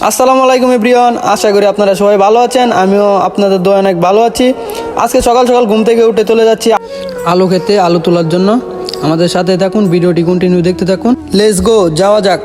আসসালামু আলাইকুম এভরিওয়ান, আশা করি আপনারা সবাই ভালো আছেন। আমিও আপনাদের দোয়া অনেক ভালো আছি। আজকে সকাল সকাল ঘুম থেকে উঠে চলে যাচ্ছি আলু খেতে, আলু তোলার জন্য। আমাদের সাথে থাকুন, ভিডিওটি কন্টিনিউ দেখতে থাকুন। লেটস গো, যাওয়া যাক।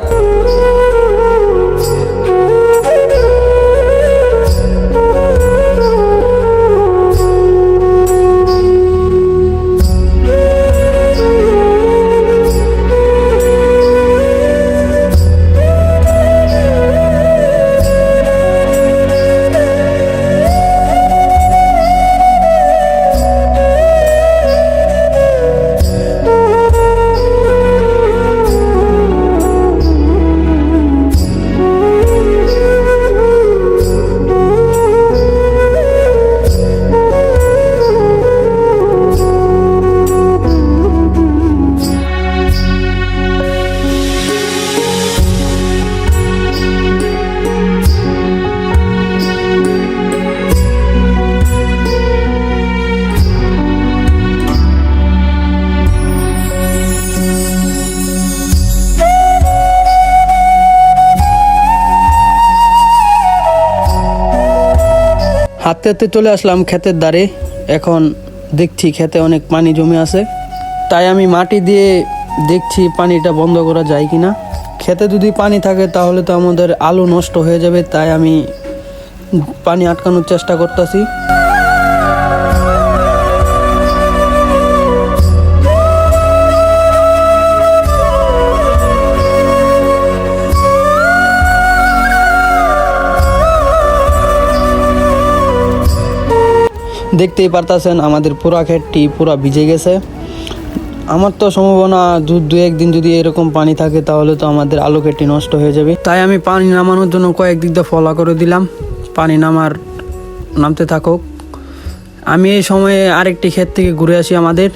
হাঁটতে হাঁটতে চলে আসলাম ক্ষেতের ধারে। এখন দেখছি ক্ষেতে অনেক পানি জমে আছে, তাই আমি মাটি দিয়ে দেখছি পানিটা বন্ধ করা যায় কিনা। ক্ষেতে যদি পানি থাকে তাহলে তো আমাদের আলু নষ্ট হয়ে যাবে, তাই আমি পানি আটকানোর চেষ্টা করতেছি। দেখতেই পারতেছেন আমাদের পুরা ক্ষেতটি পুরা ভিজে গেছে। আমার তো সম্ভাবনা দু একদিন যদি এরকম পানি থাকে তাহলে তো আমাদের আলু ক্ষেতটি নষ্ট হয়ে যাবে। তাই আমি পানি নামানোর জন্য কয়েকদিক দিয়ে ফলা করে দিলাম, পানি নামতে থাকুক। আমি এই সময়ে আরেকটি ক্ষেত থেকে ঘুরে আসি আমাদের।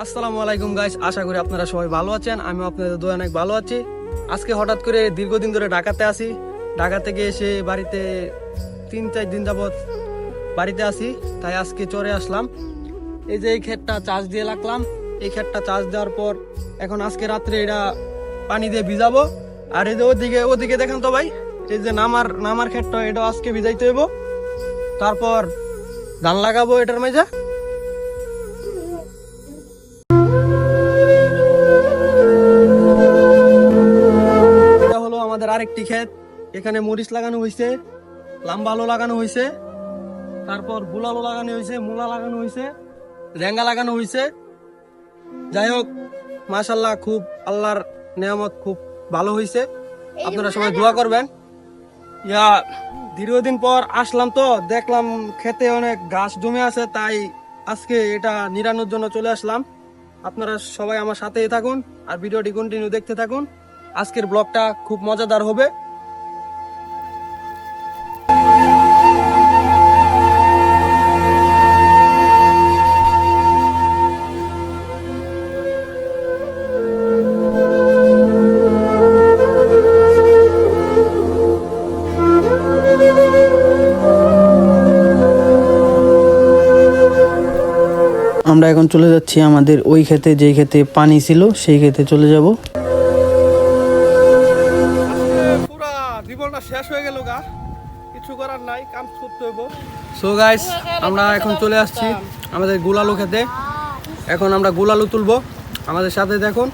আসসালামু আলাইকুম গাইস, আশা করি আপনারা সবাই ভালো আছেন। আমিও আপনাদের দোয়া অনেক ভালো আছি। আজকে হঠাৎ করে দীর্ঘদিন ধরে ঢাকাতে আসি। ঢাকা থেকে এসে বাড়িতে 3-4 দিন যাবৎ বাড়িতে আসি, তাই আজকে চড়ে আসলাম। এই যে এই ক্ষেতটা চাষ দিয়ে রাখলাম, এই ক্ষেতটা চাষ দেওয়ার পর এখন আজকে রাত্রে এটা পানি দিয়ে ভিজাবো। আর এই যে ওদিকে দেখেন তো ভাই, এই যে নামার ক্ষেতটা, এটা আজকে ভিজাইতে হইব। তারপর ধান লাগাবো এটার মাঝে। আমাদের আরেকটি ক্ষেত, এখানে মরিচ লাগানো হয়েছে, লাম্বা আলু লাগানো হয়েছে, তারপর বুলালো লাগানো হয়েছে, মূলা লাগানো হয়েছে, রেঙ্গা লাগানো হয়েছে। যাই হোক, মাশাআল্লাহ, খুব আল্লাহর নেয়ামত, খুব ভালো হয়েছে। আপনারা সবাই দোয়া করবেন। দীর্ঘদিন পর আসলাম তো দেখলাম ক্ষেতে অনেক ঘাস জমে আছে, তাই আজকে এটা নিরানোর জন্য চলে আসলাম। আপনারা সবাই আমার সাথেই থাকুন আর ভিডিওটি কন্টিনিউ দেখতে থাকুন। আজকের ব্লগটা খুব মজাদার হবে। আমরা এখন চলে যাচ্ছি আমাদের ওই ক্ষেতে, যেই ক্ষেতে পানি ছিল সেই ক্ষেতে চলে যাব। পুরা জীবনটা শেষ হয়ে গেল গা, কিছু করার নাই, কাম করতে হইব। সো গাইস, আমরা এখন চলে আসছি আমাদের গুলালু ক্ষেতে। এখন আমরা গুলালু তুলবো, আমাদের সাথে দেখুন।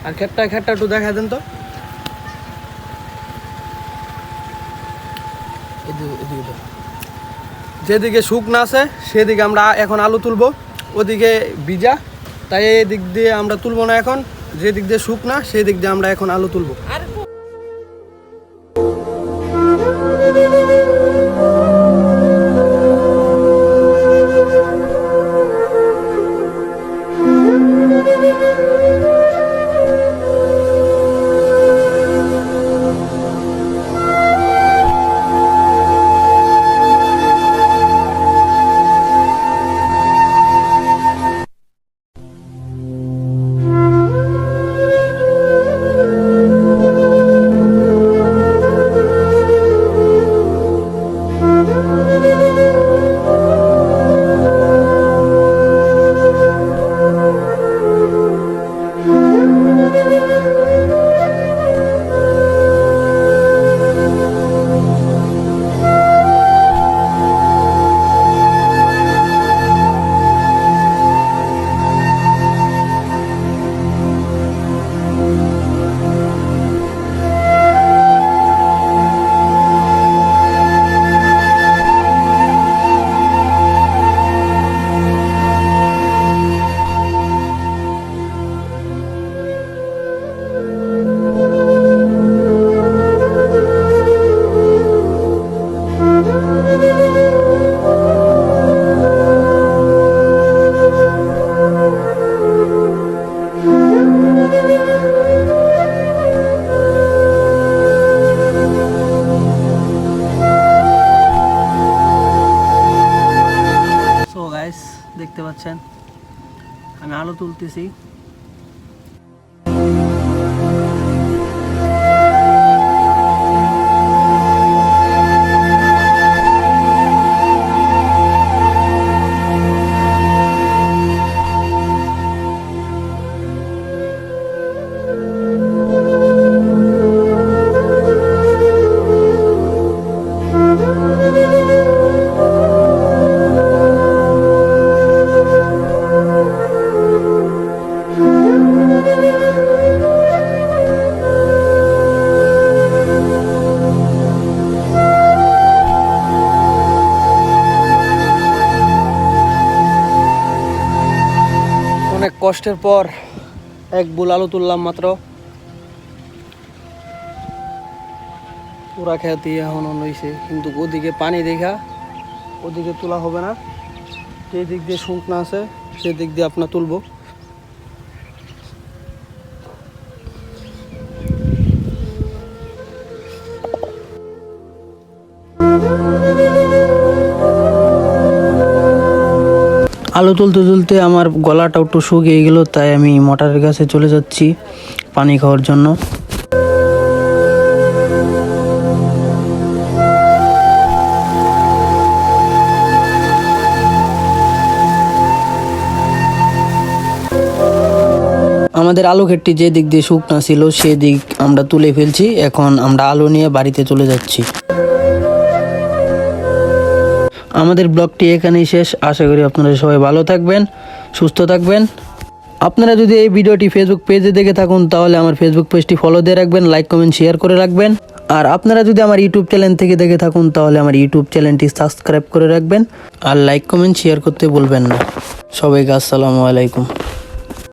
আর ক্ষেতটা একটু দেখা দেন তো। যেদিকে শুকনা আছে সেদিকে আমরা এখন আলু তুলবো, ওদিকে ভিজা, তাই এই দিক দিয়ে আমরা তুলবো না এখন। যে দিক দিয়ে শুকনা সেই দিক দিয়ে আমরা এখন আলু তুলবো। দেখতে পাচ্ছেন আমি আলু তুলতেছি। অনেক কষ্টের পর এক বুল আলু তুললাম মাত্র। পুরা খেতে এখন হয়েছে, কিন্তু ওদিকে পানি দেখা ওদিকে তোলা হবে না। যে দিক দিয়ে শুকনা আছে সেদিক দিয়ে আপনার তুলবো। আলু তুলতে তুলতে আমার গলাটা একটু শুকিয়ে গেল, তাই আমি মোটরের কাছে চলে যাচ্ছি পানি খাওয়ার জন্য। আমাদের আলু ক্ষেতটি যে দিক দিয়ে শুকনা ছিল সেদিক আমরা তুলে ফেলছি। এখন আমরা আলু নিয়ে বাড়িতে চলে যাচ্ছি। আমাদের ব্লগটি এখানেই শেষ। আশা করি আপনারা সবাই ভালো থাকবেন, সুস্থ থাকবেন। আপনারা যদি এই ভিডিওটি ফেসবুক পেজে দেখে থাকুন তাহলে আমার ফেসবুক পেজটি ফলো দিয়ে রাখবেন, লাইক কমেন্ট শেয়ার করে রাখবেন। আর আপনারা যদি আমার ইউটিউব চ্যানেল থেকে দেখে থাকুন তাহলে আমার ইউটিউব চ্যানেলটি সাবস্ক্রাইব করে রাখবেন আর লাইক কমেন্ট শেয়ার করতে ভুলবেন না। সবাইকে আসসালামু আলাইকুম।